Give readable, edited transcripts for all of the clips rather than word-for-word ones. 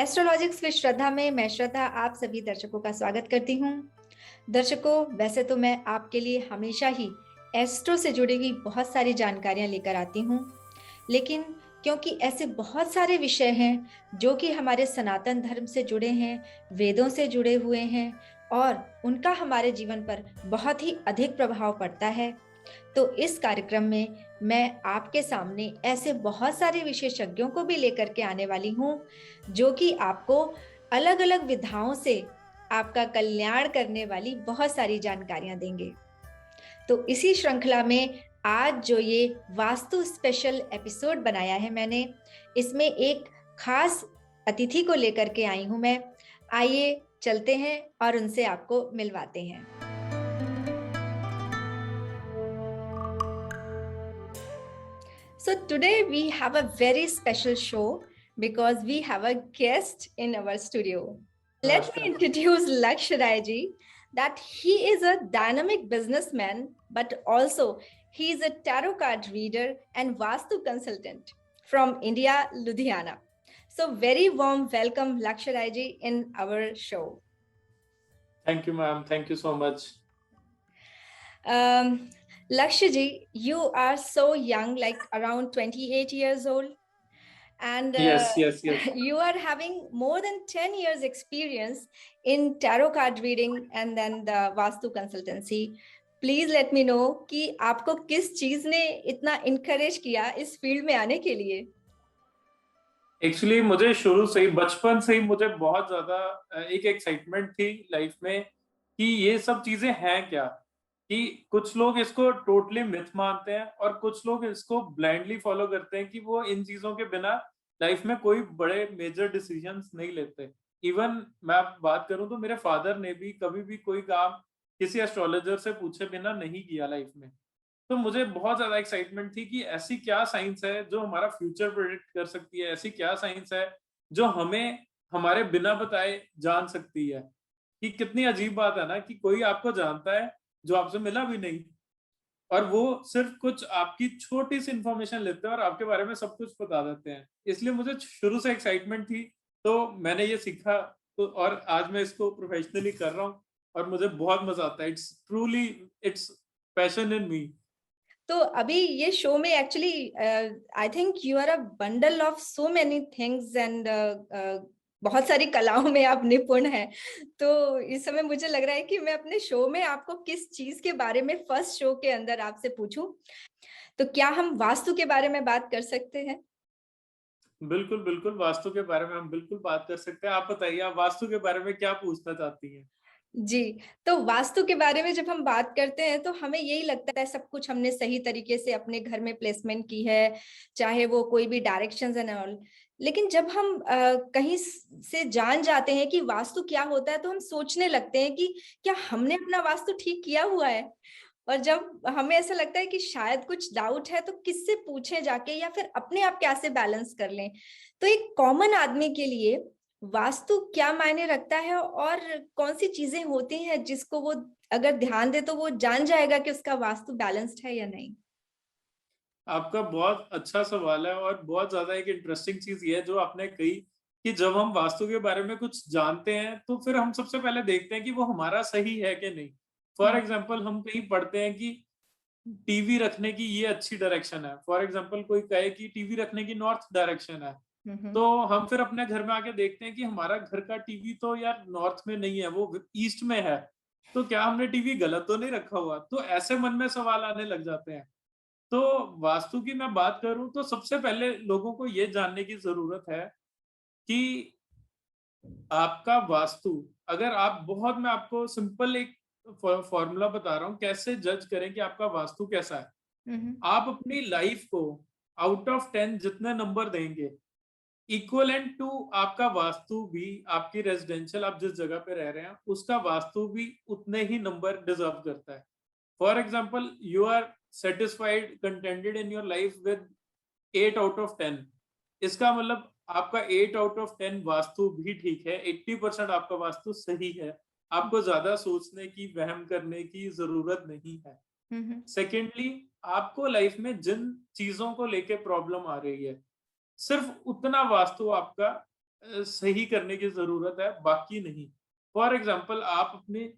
एस्ट्रोलॉजिक्स with श्रद्धा में मैं श्रद्धा आप सभी दर्शकों का स्वागत करती हूँ। दर्शकों, वैसे तो मैं आपके लिए हमेशा ही एस्ट्रो से जुड़ी हुई बहुत सारी जानकारियाँ लेकर आती हूँ, लेकिन क्योंकि ऐसे बहुत सारे विषय हैं जो कि हमारे सनातन धर्म से जुड़े हैं, वेदों से जुड़े हुए हैं और उनका हमारे जीवन पर बहुत ही अधिक प्रभाव पड़ता है, तो इस कार्यक्रम में मैं आपके सामने ऐसे बहुत सारे विशेषज्ञों को भी लेकर के आने वाली हूँ जो कि आपको अलग-अलग विधाओं से आपका कल्याण करने वाली बहुत सारी जानकारियां देंगे। तो इसी श्रृंखला में आज जो ये वास्तु स्पेशल एपिसोड बनाया है मैंने, इसमें एक खास अतिथि को लेकर के आई हूं मैं। आइए चलते हैं और उनसे आपको मिलवाते हैं। So today we have a very special show because we have a guest in our studio. Let me introduce Laksh Rai ji, that he is a dynamic businessman, but also he is a tarot card reader and Vastu consultant from India, Ludhiana. So very warm welcome Laksh Rai ji in our show. Thank you, ma'am. Thank you so much. Lakshya ji, you are so young, like around 28 years old. And Yes. you are having more than 10 years experience in tarot card reading and then the Vastu consultancy. Please let me know कि आपको किस चीज ने इतना encourage किया इस field में आने के लिए? एक्चुअली मुझे शुरू से ही बचपन से ही मुझे बहुत ज्यादा एक एक्साइटमेंट थी लाइफ में कि ये सब चीजें हैं क्या, कि कुछ लोग इसको टोटली मिथ मानते हैं और कुछ लोग इसको ब्लाइंडली फॉलो करते हैं कि वो इन चीजों के बिना लाइफ में कोई बड़े मेजर डिसीजंस नहीं लेते। इवन मैं आप बात करूं तो मेरे फादर ने भी कभी भी कोई काम किसी एस्ट्रोलॉजर से पूछे बिना नहीं किया लाइफ में। तो मुझे बहुत ज्यादा एक्साइटमेंट थी कि ऐसी क्या साइंस है जो हमारा फ्यूचर प्रेडिक्ट कर सकती है, ऐसी क्या साइंस है जो हमें हमारे बिना बताए जान सकती है। कि कितनी अजीब बात है ना कि कोई आपको जानता है जो आपसे मिला भी नहीं, और वो सिर्फ कुछ आपकी छोटी सी इंफॉर्मेशन लेते हैं और आपके बारे में सब कुछ बता देते हैं। इसलिए मुझे शुरू से एक्साइटमेंट थी, तो मैंने ये सीखा, तो और आज मैं इसको प्रोफेशनली कर रहा हूँ और मुझे बहुत मजा आता है। It's truly it's passion in me. तो अभी ये शो में actually I think you are a bundle of so many things and बहुत सारी कलाओं में आप निपुण हैं। तो इस समय मुझे लग रहा है कि मैं अपने शो में आपको किस चीज के बारे में फर्स्ट शो के अंदर आपसे पूछूं। तो क्या हम वास्तु के बारे में बात कर सकते हैं? बिल्कुल, बिल्कुल, वास्तु के बारे में हम बिल्कुल बात कर सकते हैं। आप बताइए, आप वास्तु के बारे में क्या पूछना चाहती हैं? जी, तो वास्तु के बारे में जब हम बात करते हैं तो हमें यही लगता है सब कुछ हमने सही तरीके से अपने घर में प्लेसमेंट की है, चाहे वो कोई भी डायरेक्शंस एंड ऑल। लेकिन जब हम कहीं से जान जाते हैं कि वास्तु क्या होता है तो हम सोचने लगते हैं कि क्या हमने अपना वास्तु ठीक किया हुआ है? और जब हमें ऐसा लगता है कि शायद कुछ डाउट है तो किससे पूछें जाके या फिर अपने आप कैसे बैलेंस कर लें। तो एक कॉमन आदमी के लिए वास्तु क्या मायने रखता है और कौन सी चीजें होती हैं जिसको वो अगर ध्यान दे तो वो जान जाएगा कि उसका वास्तु बैलेंस्ड है या नहीं? आपका बहुत अच्छा सवाल है और बहुत ज़्यादा एक इंटरेस्टिंग चीज़ ये है जो आपने कही कि जब हम वास्तु के बारे में कुछ जानते हैं, तो फिर हम सबसे पहले देखते हैं कि वो हमारा सही है कि नहीं। फॉर हम्म, एग्ज़ाम्पल हम कहीं पढ़ते हैं कि टीवी रखने की ये अच्छी डायरेक्शन है। फॉर एग्ज़ाम्पल कोई कहे कि टीवी रखने की नॉर्थ डायरेक्शन है। हम्म, तो हम फिर अपने घर में आके देखते हैं कि हमारा घर का टीवी तो यार नॉर्थ में नहीं है, वो ईस्ट में है। तो क्या हमने टीवी गलत तो नहीं रखा हुआ? तो ऐसे मन में सवाल आने लग जाते हैं। तो वास्तु की मैं बात करूँ तो सबसे पहले लोगों को ये जानने की ज़रूरत है कि आपका वास्तु, अगर आप बहुत मैं आपको सिंपल एक फ़ॉर्मूला बता रहा हूँ कैसे जज करें कि आपका वास्तु कैसा है। हम्म, आप अपनी लाइफ़ को आउट ऑफ 10 जितने नंबर देंगे, इक्विवेलेंट टू आपका वास्तु भी, आपकी रेज़िडेंशियल आप जिस जगह पे रह रहे हैं, उसका वास्तु भी उतने ही नंबर डिज़र्व करता है। For example you are satisfied, contented in your life with 8 out of 10, इसका मतलब आपका 8 आउट ऑफ 10 वास्तु भी ठीक है, 80% आपका वास्तु सही है। आपको ज़्यादा सोचने की, वहम करने की ज़रूरत नहीं है। हम्म, सेकेंडली, आपको लाइफ में जिन चीज़ों को लेके प्रॉब्लम आ रही है, सिर्फ़ उतना वास्तु आपका सही करने की ज़रूरत है, बाकी नहीं। फॉर एग्ज़ाम्पल आप अपनी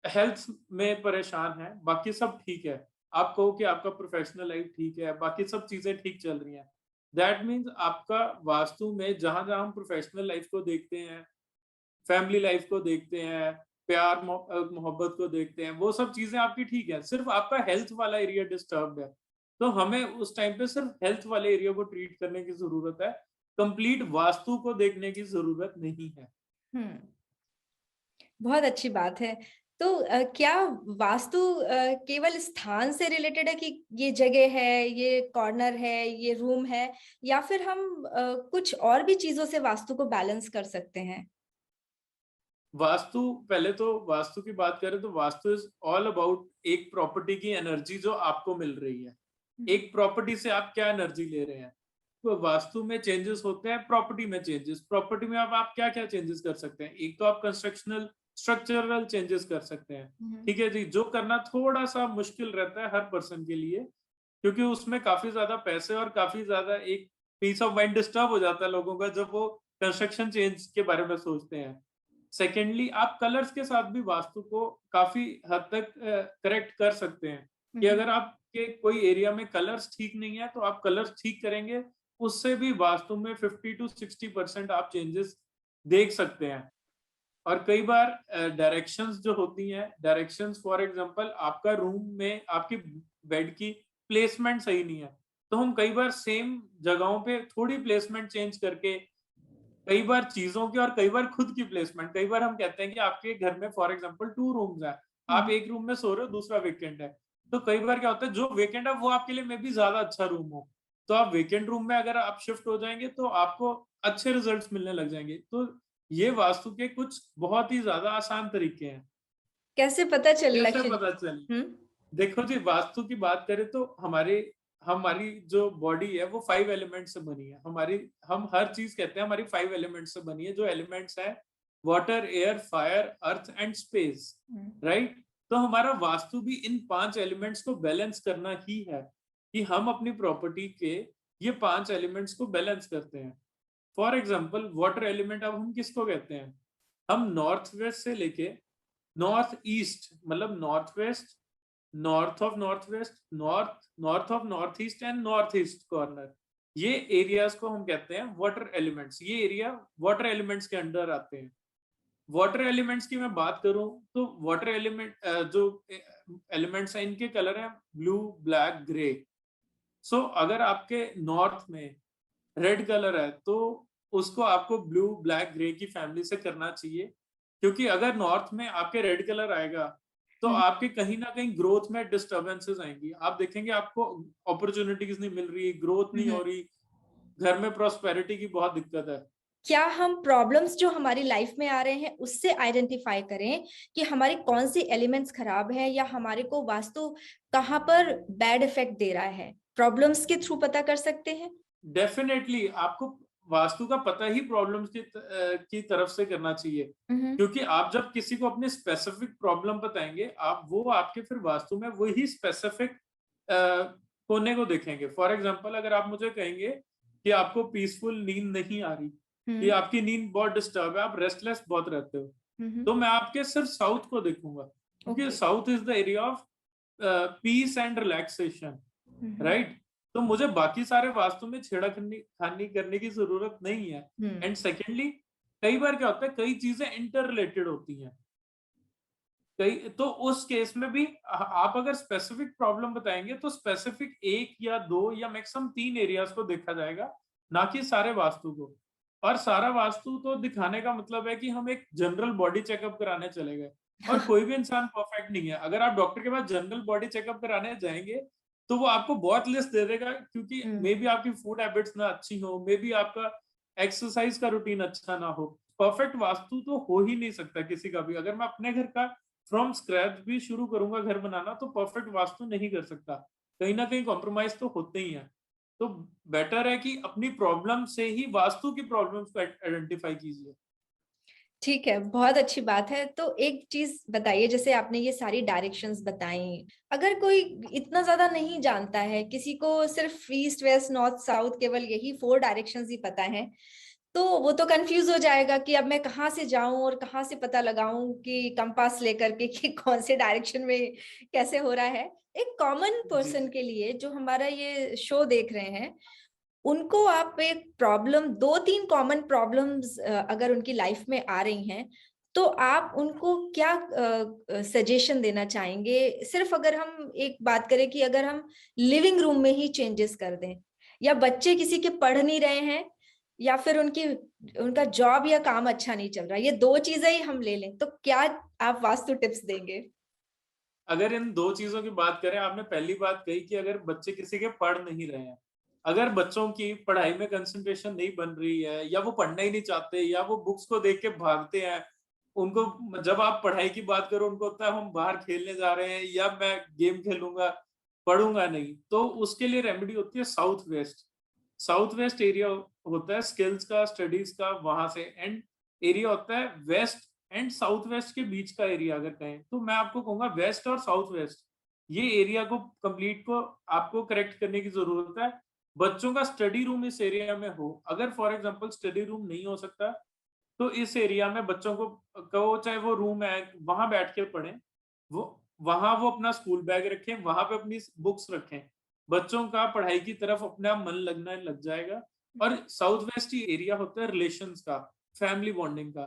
हेल्थ में परेशान हैं, बाकी सब ठीक है। आप कहो कि आपका प्रोफ़ेशनल लाइफ़ ठीक है, बाकी सब चीज़ें ठीक चल रही हैं। दैट मीन्स आपका वास्तु में जहाँ-जहाँ हम प्रोफ़ेशनल लाइफ़ को देखते हैं, फैमिली लाइफ़ को देखते हैं, प्यार मोहब्बत को देखते हैं, वो सब चीज़ें आपकी ठीक है। सिर्फ़ आपका हेल्थ वाला एरिया डिस्टर्ब्ड है। तो हमें उस टाइम पे सिर्फ़ हेल्थ वाले एरिया को ट्रीट करने की ज़रूरत है। कंप्लीट वास्तु को देखने की ज़रूरत नहीं है। हुँ। बहुत अच्छी बात है। तो क्या वास्तु केवल स्थान से रिलेटेड है कि ये जगह है, ये कॉर्नर है, ये रूम है या फिर हम कुछ और भी चीज़ों से वास्तु को बैलेंस कर सकते हैं? वास्तु पहले तो वास्तु की बात करें तो वास्तु इज़ ऑल अबाउट एक प्रॉपर्टी की एनर्जी जो आपको मिल रही है। हुँ, एक प्रॉपर्टी से आप क्या एनर्जी ले रहे हैं। तो वास्तु में चेंजेस होते हैं, प्रॉपर्टी में चेंजेस। प्रॉपर्टी में अब आप क्या-क्या चेंजेस कर सकते हैं? एक तो आप कंस्ट्रक्शनल स्ट्रक्चरल चेंजेस कर सकते हैं। हुँ, ठीक है जी, जो करना थोड़ा-सा मुश्किल रहता है हर पर्सन के लिए, क्योंकि उसमें काफ़ी ज़्यादा पैसे और काफ़ी ज़्यादा एक पीस ऑफ माइंड डिस्टर्ब हो जाता है लोगों का जब वो कंस्ट्रक्शन चेंज के बारे में सोचते हैं। सेकेंडली आप कलर्स के साथ भी वास्तु को काफ़ी हद तक करेक्ट कर सकते हैं, हुँ, कि हुँ, अगर आपके कोई एरिया में कलर्स ठीक नहीं है, तो आप कलर्स ठीक करेंगे, उससे भी वास्तु में 50 टू 60% आप चेंजेस देख सकते हैं। और कई बार डायरेक्शंस जो होती हैं, डायरेक्शंस फॉर एग्ज़ाम्पल आपका रूम में आपकी बेड की प्लेसमेंट सही नहीं है, तो हम कई बार सेम जगहों पे थोड़ी प्लेसमेंट चेंज करके कई बार चीज़ों की और कई बार खुद की प्लेसमेंट, कई बार हम कहते हैं कि आपके घर में फॉर एग्ज़ाम्पल 2 रूम्स हैं, आप हुँ। एक रूम में सो रहे हो, दूसरा वेकेंट है। तो कई बार क्या होता है जो वेकेंट है वो आपके लिए मेबी ज़्यादा अच्छा रूम हो। तो आप वेकेंट रूम में अगर आप शिफ्ट हो जाएँगे तो आपको अच्छे रिज़ल्ट्स मिलने लग जाएँगे। तो ये वास्तु के कुछ बहुत ही ज़्यादा आसान तरीके हैं। कैसे पता चले कैसे लक्षण? पता चले? हुँ, देखो जी, वास्तु की बात करें तो हमारी हमारी जो बॉडी है वो 5 एलिमेंट से बनी है। हम हर चीज़ कहते हैं हमारी 5 एलिमेंट से बनी है, जो एलिमेंट्स हैं water, air, fire, earth and space, hmm, right? तो हमारा वास्तु भी इन 5 एलिमेंट्स को बैलेंस करना ही है, कि हम अपनी प्रॉपर्टी के ये 5 एलिमेंट्स को बैलेंस करते हैं। फॉर एग्ज़ाम्पल वाटर एलिमेंट अब हम किसको कहते हैं? हम नॉर्थ वेस्ट से लेके नॉर्थ ईस्ट, मतलब north west, north west, north of north east and north east corner, ये एरियाज को हम कहते हैं वाटर एलिमेंट्स। ये एरिया वाटर एलिमेंट्स के अंडर आते हैं। वाटर एलिमेंट्स की मैं बात करूं तो वाटर एलिमेंट जो एलिमेंट्स हैं इनके कलर हैं ब्लू, ब्लैक, ग्रे। सो अगर आपके नॉर्थ में रेड कलर है तो उसको आपको ब्लू, ब्लैक, ग्रे की फैमिली से करना चाहिए, क्योंकि अगर नॉर्थ में आपके रेड कलर आएगा तो हुँ, आपके कहीं ना कहीं ग्रोथ में डिस्टरबेंसेस आएंगी। आप देखेंगे आपको अपॉर्चुनिटीज नहीं मिल रही, ग्रोथ हुँ, नहीं हुँ। हो रही, घर में प्रॉस्पेरिटी की बहुत दिक्कत है। क्या हम प्रॉब्लम्स जो हमारी लाइफ में आ रहे हैं उससे आइडेंटिफाई करें कि हमारी कौन सी एलिमेंट्स खराब है या हमारे को वास्तु कहाँ पर बैड इफेक्ट दे रहा है? प्रॉब्लम्स के थ्रू पता कर सकते हैं? डेफिनेटली आपको वास्तु का पता ही प्रॉब्लम्स की तरफ से करना चाहिए, हुँ, हुँ, क्योंकि आप जब किसी को अपनी स्पेसिफिक प्रॉब्लम बताएंगे, आप वो आपके फिर वास्तु में वही स्पेसिफिक कोने को देखेंगे। फॉर एग्जांपल अगर आप मुझे कहेंगे कि आपको पीसफुल नींद नहीं आ रही, कि हुँ, आपकी नींद बहुत डिस्टर्ब है, आप रेस्टलेस बहुत रहते हो, हुँ, हुँ। तो मैं आपके सिर्फ साउथ को देखूंगा, क्योंकि okay. South is the area of peace and relaxation, hmm, hmm, right? तो मुझे बाकी सारे वास्तु में छेड़खानी खानी करने की ज़रूरत नहीं है। हुँ। एंड सेकेंडली कई बार क्या होता है, कई चीज़ें इंटर रिलेटेड होती हैं। कई तो उस केस में भी आप अगर स्पेसिफिक प्रॉब्लम बताएँगे तो स्पेसिफिक 1 या 2 या मैक्सिमम 3 एरियाज़ को देखा जाएगा, ना कि सारे वास्तु को। और सारा वास्तु तो दिखाने का मतलब है कि हम एक जनरल बॉडी चेकअप कराने चले गए, और कोई भी इंसान परफेक्ट नहीं है। अगर आप डॉक्टर के पास जनरल बॉडी चेकअप कराने जाएँगे, तो वो आपको बहुत लिस्ट दे देगा, क्योंकि हुँ, मेबी आपकी फूड हैबिट्स ना अच्छी हो, मेबी आपका एक्सरसाइज का रूटीन अच्छा ना हो। परफेक्ट वास्तु तो हो ही नहीं सकता किसी का भी। अगर मैं अपने घर का फ्रॉम स्क्रैच भी शुरू करूँगा घर बनाना, तो परफेक्ट वास्तु नहीं कर सकता। कहीं न कहीं कॉम्प्रोमाइज़ तो होते ही हैं। तो बेटर है कि अपनी प्रॉब्लम से ही वास्तु की प्रॉब्लम्स को आइडेंटिफ़ाई कीजिए। ठीक है, बहुत अच्छी बात है। तो एक चीज़ बताइए जैसे आपने ये सारी डायरेक्शंस बताई, अगर कोई इतना ज़्यादा नहीं जानता है, किसी को सिर्फ ईस्ट, वेस्ट, नॉर्थ, साउथ केवल यही 4 डायरेक्शंस ही पता हैं, तो वो तो कंफ्यूज हो जाएगा कि अब मैं कहाँ से जाऊं और कहाँ से पता लगाऊं कि कंपास लेकर के कि कौन से डायरेक्शन में कैसे हो रहा है। एक कॉमन जी, पर्सन जी। के लिए जो हमारा ये शो देख रहे हैं, उनको आप एक प्रॉब्लम, दो तीन कॉमन प्रॉब्लम्स अगर उनकी लाइफ में आ रही हैं, तो आप उनको क्या सजेशन देना चाहेंगे? सिर्फ अगर हम एक बात करें कि अगर हम लिविंग रूम में ही चेंजेस कर दें, या बच्चे किसी के पढ़ नहीं रहे हैं, या फिर उनकी उनका जॉब या काम अच्छा नहीं चल रहा, ये दो चीजें ही हम ले लें, तो क्या आप वास्तु टिप्स देंगे? अगर इन 2 चीज़ों की बात करें, आपने पहली बात कही कि अगर बच्चे किसी के पढ़ नहीं रहे हैं, अगर बच्चों की पढ़ाई में कंसंट्रेशन नहीं बन रही है या वो पढ़ना ही नहीं चाहते या वो बुक्स को देख के भागते हैं, उनको जब आप पढ़ाई की बात करो उनको लगता है हम बाहर खेलने जा रहे हैं या मैं गेम खेलूँगा, पढ़ूँगा नहीं, तो उसके लिए रेमेडी होती है south west. South west area होता है स्किल्स का, स्टडीज़ का, वहाँ से एंड एरिया होता है वेस्ट एंड साउथ वेस्ट के बीच का एरिया अगर कहें, तो मैं आपको कहूँगा वेस्ट और साउथ वेस्ट, ये एरिया को कंप्लीट को आपको करेक्ट करने की ज़रूरत है। बच्चों का स्टडी रूम इस एरिया में हो, अगर फॉर एग्ज़ाम्पल स्टडी रूम नहीं हो सकता, तो इस एरिया में बच्चों को कहो चाहे वो रूम है, वहाँ बैठ के पढ़ें। वो वहाँ वो अपना स्कूल बैग रखें, वहाँ पे अपनी बुक्स रखें। बच्चों का पढ़ाई की तरफ अपने आप मन लगने लग जाएगा और साउथ वेस्ट ही एरिया होता है रिलेशंस का, फैमिली बॉन्डिंग का।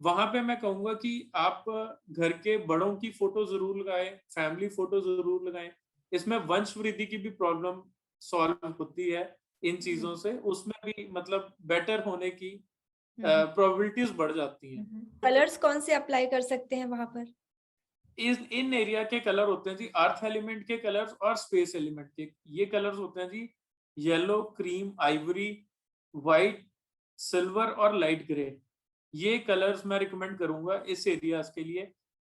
वहाँ पे मैं कहूँगा कि आप घर के बड़ों की फ़ोटो ज़रूर लगाएँ, फैमिली फ़ोटो ज़रूर लगाएँ। इसमें वंश वृद्धि की भी प्रॉब्लम सॉल्व होती है इन चीज़ों से, उसमें भी मतलब बेटर होने की प्रोबेबिलिटीज़ बढ़ जाती हैं। कलर्स कौन से अप्लाई कर सकते हैं वहां पर? इस इन एरिया के कलर होते हैं जी अर्थ एलिमेंट के कलर्स और स्पेस एलिमेंट के। ये कलर्स होते हैं जी yellow, cream, ivory, white, silver और लाइट ग्रे। ये कलर्स मैं रिकमेंड करूंगा इस एरियाज के लिए।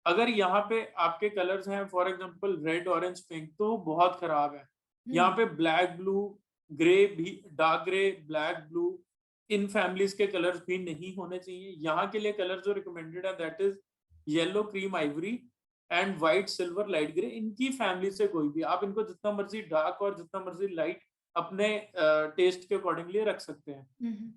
अगर यहाँ पे आपके कलर्स हैं for example red, orange, pink, तो बहुत खराब है। यहाँ पे ब्लैक, ब्लू, ग्रे भी, डार्क ग्रे, ब्लैक, ब्लू, इन फैमिलीज के कलर्स भी नहीं होने चाहिए। यहाँ के लिए कलर जो रिकमेंडेड है that is yellow, cream, Ivory and white, silver, light grey. इनकी फैमिली से कोई भी आप इनको जितना मर्जी डार्क और जितना मर्जी लाइट अपने टेस्ट के अकॉर्डिंगली रख सकते हैं।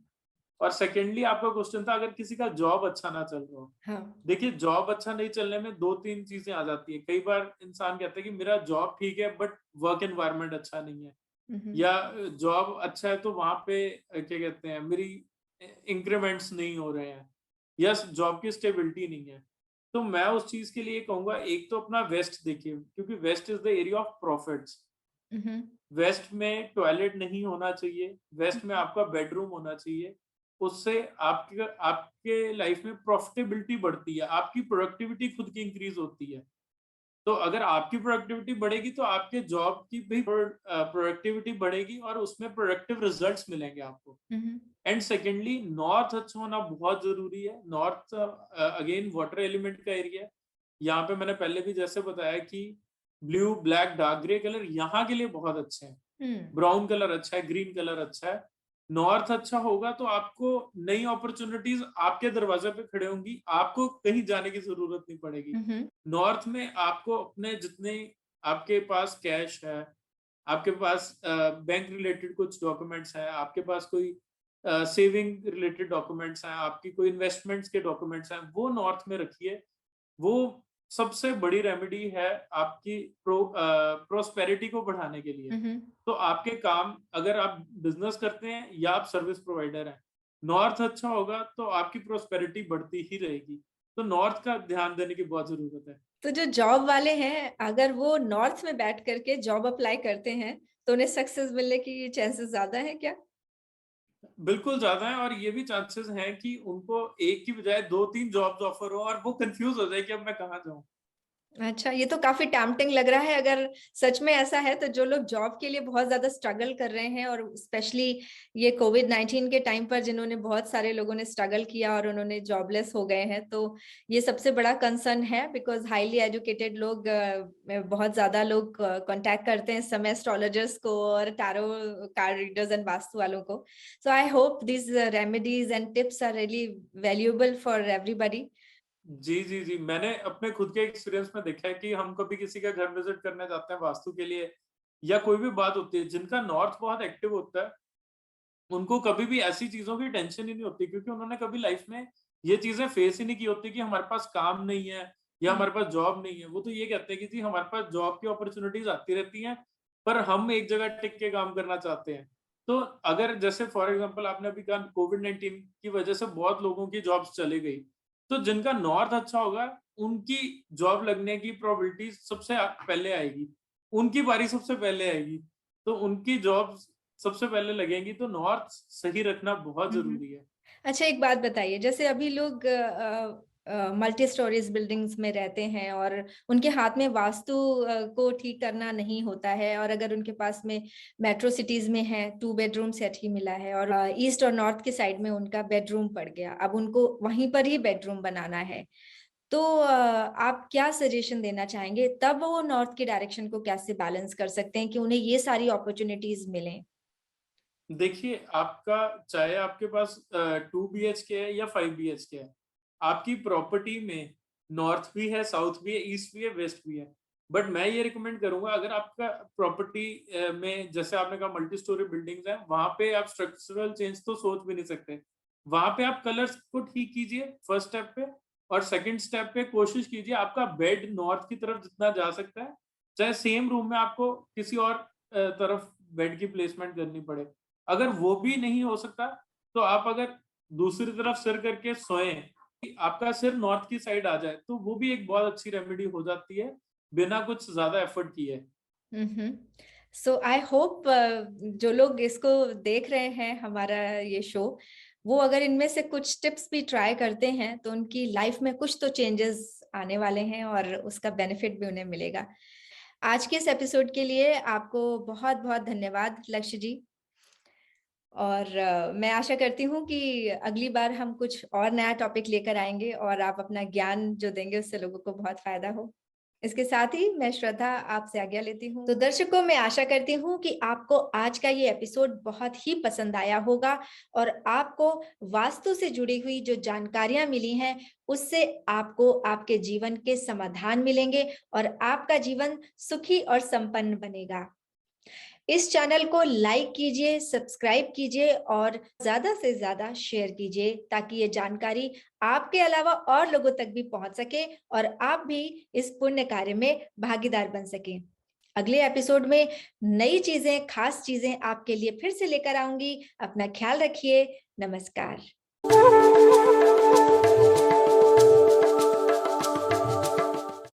और सेकेंडली आपका क्वेश्चन था अगर किसी का जॉब अच्छा ना चल रहा हो। हाँ। देखिए जॉब अच्छा नहीं चलने में 2-3 चीजें आ जाती है। कई बार इंसान कहता है कि मेरा जॉब ठीक है बट वर्क एनवायरनमेंट अच्छा नहीं है, हम्म। या जॉब अच्छा है तो वहां पे क्या कहते हैं मेरी इंक्रीमेंट्स नहीं हो रहे हैं, या जॉब की स्टेबिलिटी नहीं है। तो मैं उस चीज के लिए कहूंगा एक तो अपना वेस्ट देखिए, क्योंकि west is the area of profits. Hmm. West में टॉयलेट नहीं होना चाहिए, वेस्ट में आपका बेडरूम होना चाहिए। उससे आपके आपके लाइफ में प्रॉफिटेबिलिटी बढ़ती है, आपकी प्रोडक्टिविटी खुद की इंक्रीज होती है। तो अगर आपकी प्रोडक्टिविटी बढ़ेगी तो आपके जॉब की भी प्रोडक्टिविटी बढ़ेगी और उसमें प्रोडक्टिव रिजल्ट्स मिलेंगे आपको। हम्म। एंड सेकेंडली नॉर्थ अच्छा होना बहुत जरूरी है। नॉर्थ अगेन वाटर एलिमेंट का एरिया है। यहाँ पे मैंने पहले भी जैसे बताया कि blue, black, dark grey colour यहाँ के लिए बहुत अच्छे हैं। हम्म। ब्राउन कलर अच्छा है, ग्रीन कलर अच्छा है। नॉर्थ अच्छा होगा तो आपको नई अपॉर्चुनिटीज आपके दरवाजे पे खड़े होंगी, आपको कहीं जाने की जरूरत नहीं पड़ेगी। हम्म। नॉर्थ में आपको अपने जितने आपके पास कैश है, आपके पास बैंक रिलेटेड कुछ डॉक्यूमेंट्स हैं, आपके पास कोई सेविंग रिलेटेड डॉक्यूमेंट्स हैं, आपकी कोई इन्वेस्टमेंट्स के डॉक्यूमेंट्स हैं, वो नॉर्थ में रखिए। वो सबसे बड़ी रेमेडी है आपकी प्रोस्पेरिटी को बढ़ाने के लिए। हम्म। तो आपके काम अगर आप बिजनेस करते हैं या आप सर्विस प्रोवाइडर हैं, नॉर्थ अच्छा होगा तो आपकी प्रोस्पेरिटी बढ़ती ही रहेगी। तो नॉर्थ का ध्यान देने की बहुत जरूरत है। तो जो जॉब वाले हैं, अगर वो नॉर्थ में बैठ करके जॉब अप्लाई करते हैं, तो उन्हें सक्सेस मिलने की चांसेस ज्यादा है क्या? बिल्कुल ज्यादा है और ये भी चांसेस हैं कि उनको एक की बजाय 2-3 जॉब्स ऑफर हो और वो कंफ्यूज हो जाए कि अब मैं कहाँ जाऊं। अच्छा, ये तो काफी टैम्पटिंग लग रहा है। अगर सच में ऐसा है, तो जो लोग जॉब के लिए बहुत ज्यादा स्ट्रगल कर रहे हैं, और स्पेशली ये कोविड-19 के टाइम पर जिन्होंने, बहुत सारे लोगों ने स्ट्रगल किया और उन्होंने जॉबलेस हो गए हैं, तो ये सबसे बड़ा कंसर्न है। बिकॉज हाईली एजुकेटेड लोग, बहुत ज्यादा लोग कांटेक्ट करते हैं इस समय एस्ट्रोलॉजर्स को और tarot card readers and vastu वालों को। So I hope this remedies and tips are really valuable for everybody. जी, जी, जी। मैंने अपने खुद के एक्सपीरियंस में देखा है कि हम कभी किसी के घर विज़िट करने जाते हैं वास्तु के लिए या कोई भी बात होती है, जिनका नॉर्थ बहुत एक्टिव होता है, उनको कभी भी ऐसी चीज़ों की टेंशन ही नहीं होती, क्योंकि उन्होंने कभी लाइफ में ये चीज़ें फेस ही नहीं की होती कि हमारे पास काम नहीं है या हुँ, हमारे पास जॉब नहीं है। वो तो ये कहते हैं कि जी हमारे पास जॉब की अपॉर्च्युनिटीज़ आती रहती हैं, पर हम एक जगह टिक के काम करना चाहते हैं। तो अगर जैसे फॉर एग्ज़ाम्पल आपने अभी कहा कोविड-19 की वजह से बहुत लोगों की जॉब्स चली गई। तो जिनका नॉर्थ अच्छा होगा, उनकी जॉब लगने की प्रोबेबिलिटी सबसे पहले आएगी। उनकी बारी सबसे पहले आएगी। तो उनकी जॉब्स सबसे पहले लगेंगी, तो नॉर्थ सही रखना बहुत हुँ, हुँ। ज़रूरी है। अच्छा एक बात बताइए, जैसे अभी लोग मल्टी स्टोरेज बिल्डिंग्स में रहते हैं और उनके हाथ में वास्तु को ठीक करना नहीं होता है और अगर उनके पास में मेट्रो सिटीज़ में है 2 बेडरूम सेट ही मिला है और ईस्ट और नॉर्थ के साइड में उनका बेडरूम पड़ गया। अब उनको वहीं पर ही बेडरूम बनाना है। तो आप क्या सजेशन देना चाहेंगे? तब वो नॉर्थ की डायरेक्शन को कैसे बैलेंस कर सकते हैं कि उन्हें ये सारी अपॉर्च्युनिटीज़ मिलें? देखिए, आपका चाहे आपके पास 2 बीएचके है या 5 बीएचके है, आपकी प्रॉपर्टी में नॉर्थ भी है, साउथ भी है, ईस्ट भी है, वेस्ट भी है। बट मैं ये रिकमेंड करूँगा, अगर आपका प्रॉपर्टी में जैसे आपने कहा मल्टी स्टोरी बिल्डिंग्स हैं, वहाँ पे आप स्ट्रक्चरल चेंज तो सोच भी नहीं सकते। वहाँ पे आप कलर्स को ठीक कीजिए फर्स्ट स्टेप पे, और सेकंड स्टेप पे कोशिश कीजिए आपका बेड नॉर्थ की तरफ जितना जा सकता है, चाहे सेम रूम में आपको किसी और तरफ बेड की प्लेसमेंट करनी पड़े। अगर वो भी नहीं हो सकता, तो आप अगर दूसरी तरफ सिर करके सोएँ, कि आपका सिर नॉर्थ की साइड आ जाए, तो वो भी एक बहुत अच्छी रेमेडी हो जाती है, बिना कुछ ज़्यादा एफर्ट किए। हुँ, हुँ। सो आई होप जो लोग इसको देख रहे हैं हमारा ये शो, वो अगर इनमें से कुछ टिप्स भी ट्राई करते हैं, तो उनकी लाइफ में कुछ तो चेंजेस आने वाले हैं और उसका बेनिफिट भी उन्हें मिलेगा। आज के इस एपिसोड के लिए आपको बहुत-बहुत धन्यवाद लक्ष्य जी। और मैं आशा करती हूँ कि अगली बार हम कुछ और नया टॉपिक लेकर आएँगे और आप अपना ज्ञान जो देंगे उससे लोगों को बहुत फ़ायदा हो। इसके साथ ही मैं श्रद्धा आपसे आज्ञा लेती हूँ। तो दर्शकों मैं आशा करती हूँ कि आपको आज का ये एपिसोड बहुत ही पसंद आया होगा और आपको वास्तु से जुड़ी हुई जो जानकारियाँ मिली हैं, उससे आपको आपके जीवन के समाधान मिलेंगे और आपका जीवन सुखी और संपन्न बनेगा। इस चैनल को लाइक कीजिए, सब्सक्राइब कीजिए और ज़्यादा से ज़्यादा शेयर कीजिए ताकि ये जानकारी आपके अलावा और लोगों तक भी पहुंच सके और आप भी इस पुण्य कार्य में भागीदार बन सकें। अगले एपिसोड में नई चीजें, खास चीजें आपके लिए फिर से लेकर आऊंगी। अपना ख्याल रखिए। नमस्कार।